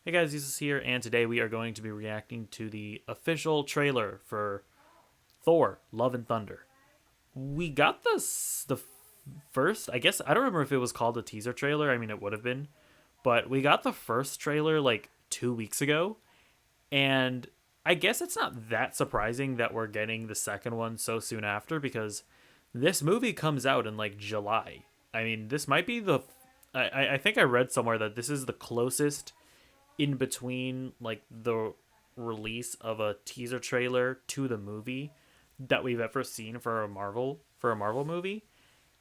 Hey guys, Jesus here, and today we are going to be reacting to the official trailer for Thor: Love and Thunder. We got the first, I guess I don't remember if it was called a teaser trailer. I mean, it would have been, but we got the first trailer like 2 weeks ago, and I guess it's not that surprising that we're getting the second one so soon after because this movie comes out in like July. I mean, this might be the. I think I read somewhere that this is the closest in between like the release of a teaser trailer to the movie that we've ever seen for a Marvel movie.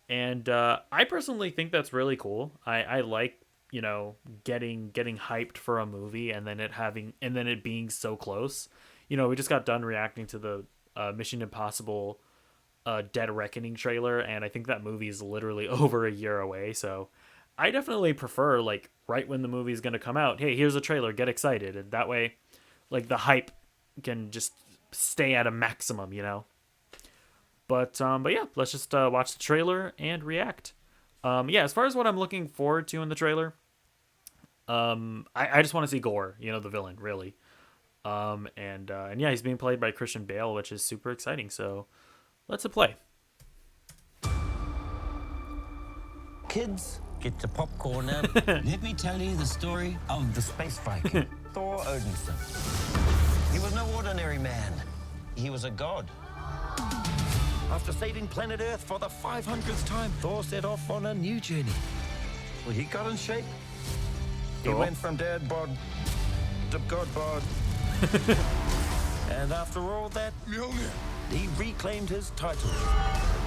And I personally think that's really cool. I like getting hyped for a movie and then it being so close. We just got done reacting to the Mission Impossible Dead Reckoning trailer, and I think that movie is literally over a year away. So I definitely prefer like right when the movie's gonna come out. Hey, here's a trailer. Get excited, and that way, like the hype can just stay at a maximum. But yeah, let's just watch the trailer and react. Yeah, as far as what I'm looking forward to in the trailer, I just want to see Gore, the villain, really. And yeah, he's being played by Christian Bale, which is super exciting. So let's play. Kids, get your popcorn now. Let me tell you the story of the space Viking, Thor Odinson. He was no ordinary man. He was a god. After saving planet Earth for the 500th time, Thor set off on a new journey. Well, he got in shape. He went from dad bod to god bod. And after all that, he reclaimed his title.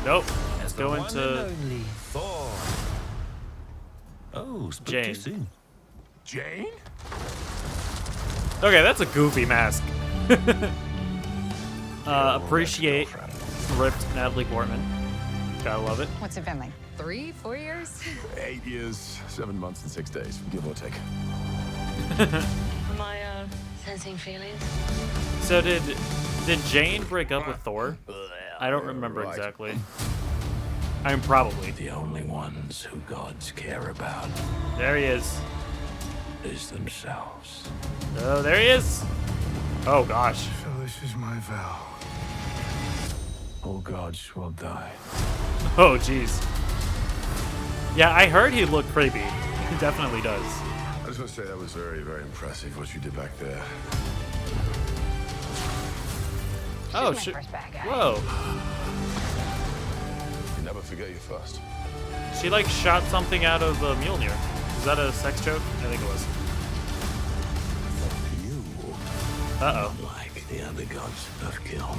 Nope. As Let's the go one into and only Thor. Oh, spoke Jane. too soon. Jane? Okay, that's a goofy mask. Appreciate ripped Natalie Portman. Gotta love it. What's it been like? 3, 4 years? 8 years, 7 months, and 6 days, give or take. Am I sensing feelings? So did Jane break up with Thor? I don't remember Right. exactly. I'm probably. The only ones who gods care about There he is. is themselves. Oh, there he is. Oh gosh. So this is my vow. All gods will die. Oh jeez. Yeah, I heard he looked creepy. He definitely does. I just want to say that was very, very impressive what you did back there. Oh She's my shit. first bad guy. Whoa. You never forget your first. She like shot something out of Mjolnir. Is that a sex joke? I think it was. You, Uh oh. like the other gods of kill.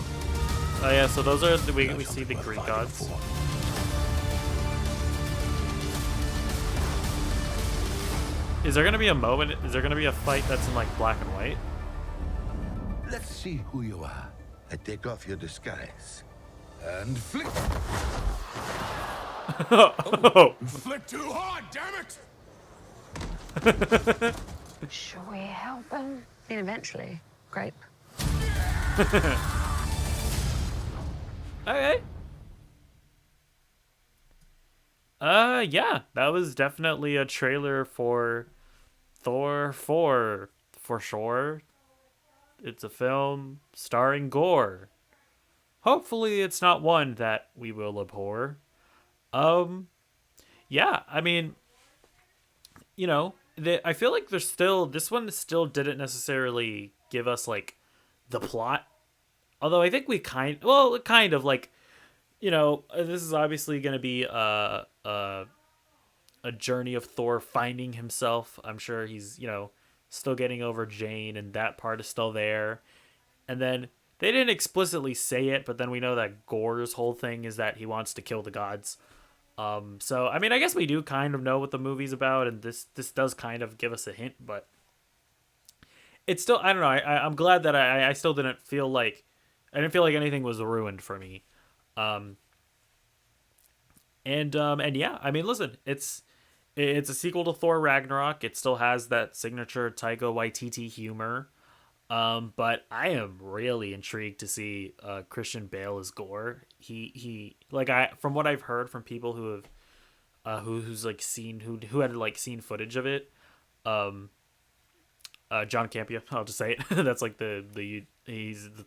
Oh yeah. So those are we see the Greek gods. Is there gonna be a moment? Is there gonna be a fight that's in like black and white? Let's see who you are. I take off your disguise. And flick. Oh. Flick too hard, damn it! Should we help him? I mean, eventually. Great. Okay. Yeah, that was definitely a trailer for Thor 4 for sure. It's a film starring Gore. Hopefully it's not one that we will abhor. Yeah, I mean, I feel like this one still didn't necessarily give us like the plot. Although I think we kind of like, this is obviously going to be a journey of Thor finding himself. I'm sure he's, still getting over Jane, and that part is still there. And then they didn't explicitly say it, but then we know that Gore's whole thing is that he wants to kill the gods. So I mean, I guess we do kind of know what the movie's about, and this does kind of give us a hint, but it's still, I don't know. I'm glad that I still didn't feel like anything was ruined for me. And yeah, I mean, listen, it's a sequel to Thor Ragnarok. It still has that signature Taika Waititi humor. But I am really intrigued to see Christian Bale as Gore. He from what I've heard from people who have who had seen footage of it, John Campia. I'll just say it. That's like that's the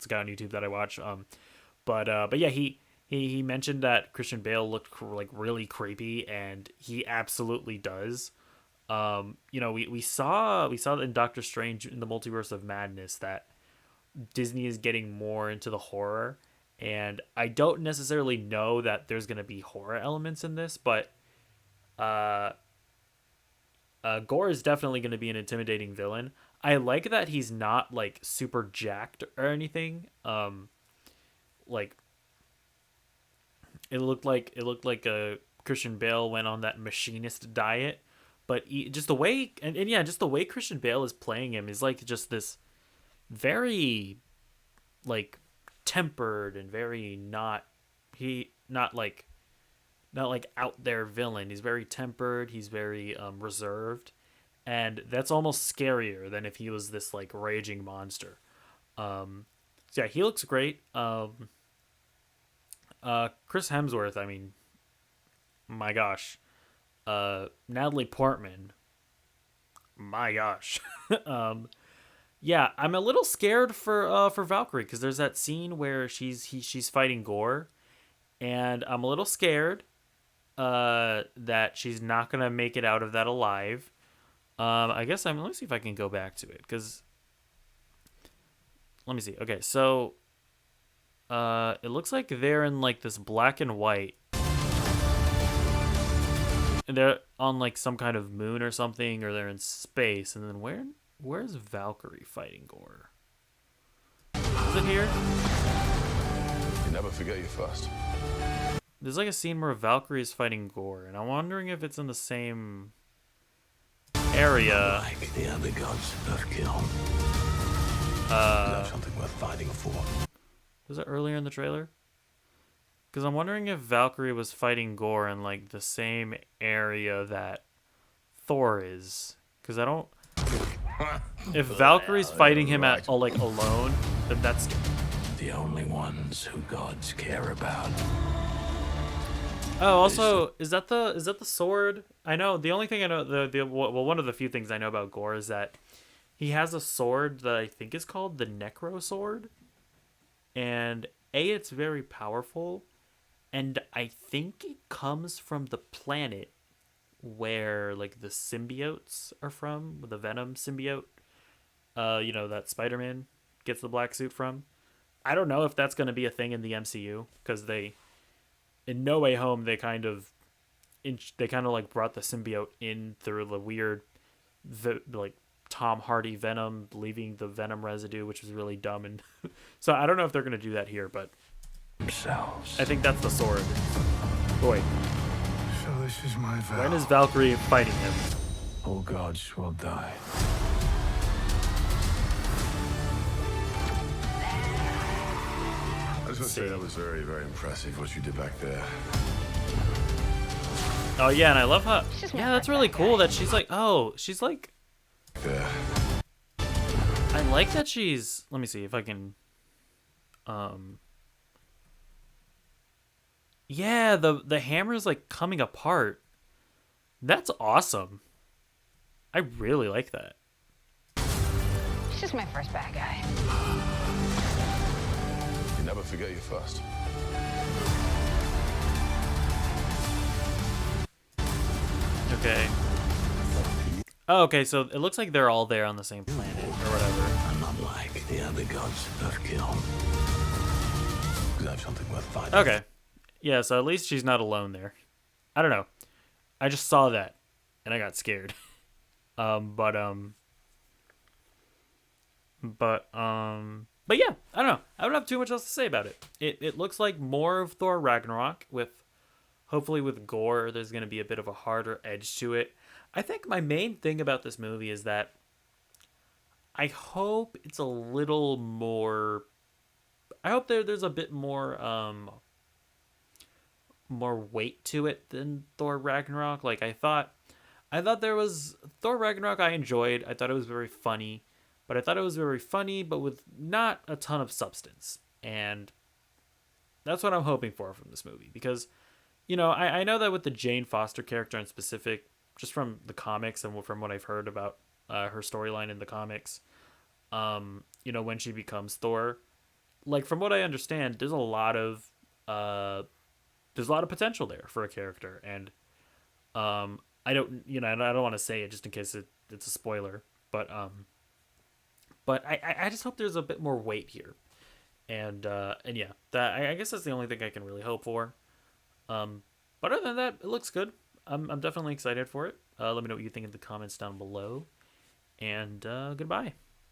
guy on YouTube that I watch. But yeah, he mentioned that Christian Bale looked like really creepy, and he absolutely does. We saw in Doctor Strange in the Multiverse of Madness that Disney is getting more into the horror, and I don't necessarily know that there's gonna be horror elements in this, but Gore is definitely going to be an intimidating villain. I like that he's not like super jacked or anything. Like it looked like a Christian Bale went on that machinist diet, but just the way and yeah, just the way Christian Bale is playing him is like just this very like tempered and very not like out there villain. He's very tempered. He's very reserved, and that's almost scarier than if he was this like raging monster. So yeah, he looks great. Chris Hemsworth. I mean, my gosh. Natalie Portman. My gosh. Yeah, I'm a little scared for Valkyrie because there's that scene where she's fighting Gore, and I'm a little scared that she's not gonna make it out of that alive. I guess let me see if I can go back to it because let me see. Okay, so it looks like they're in like this black and white. And they're on like some kind of moon or something, or they're in space. And then where's Valkyrie fighting Gore? Is it here? You never forget your first. There's like a scene where Valkyrie is fighting Gore, and I'm wondering if it's in the same area. Like the other gods of Kiln. Something worth fighting for. Was it earlier in the trailer? Because I'm wondering if Valkyrie was fighting Gore in like the same area that Thor is. Because I don't. If Valkyrie's fighting him at like alone, then that's The only ones who gods care about. Oh, also, is that the sword? I know the only thing I know one of the few things I know about Gore is that he has a sword that I think is called the Necro Sword, and it's very powerful, and I think it comes from the planet where like the symbiotes are from, the Venom symbiote. That Spider-Man gets the black suit from. I don't know if that's going to be a thing in the MCU because in No Way Home, they kind of like brought the symbiote in through the weird, like Tom Hardy Venom leaving the Venom residue, which was really dumb. And so I don't know if they're gonna do that here, but Themselves. I think that's the sword. Boy, So this is my vow. when is Valkyrie fighting him? All gods will die. I just want to say that was very, very impressive what you did back there. Oh yeah, and I love how. She's Yeah, not that's like really that cool guy. that she's like. Oh, she's like. There. I like that she's. Let me see if I can. Yeah, the hammer is like coming apart. That's awesome. I really like that. She's just my first bad guy. You never forget your first. Okay. Oh, okay, so it looks like they're all there on the same planet or whatever. I'm not like the other gods of Kiln. Because I have something worth fighting. Okay. Yeah, so at least she's not alone there. I don't know. I just saw that and I got scared. But yeah, I don't know. I don't have too much else to say about it. It looks like more of Thor Ragnarok hopefully with Gore, there's going to be a bit of a harder edge to it. I think my main thing about this movie is that I hope it's a little more. I hope there's a bit more weight to it than Thor Ragnarok. Like I thought there was Thor Ragnarok. I enjoyed. I thought it was very funny, but with not a ton of substance. And that's what I'm hoping for from this movie because, I know that with the Jane Foster character in specific, just from the comics and from what I've heard about her storyline in the comics. When she becomes Thor, like from what I understand, there's a lot of potential there for a character, and I don't want to say it just in case it's a spoiler, but I just hope there's a bit more weight here, and yeah, that I guess that's the only thing I can really hope for. But other than that, it looks good. I'm definitely excited for it. Let me know what you think in the comments down below, and goodbye.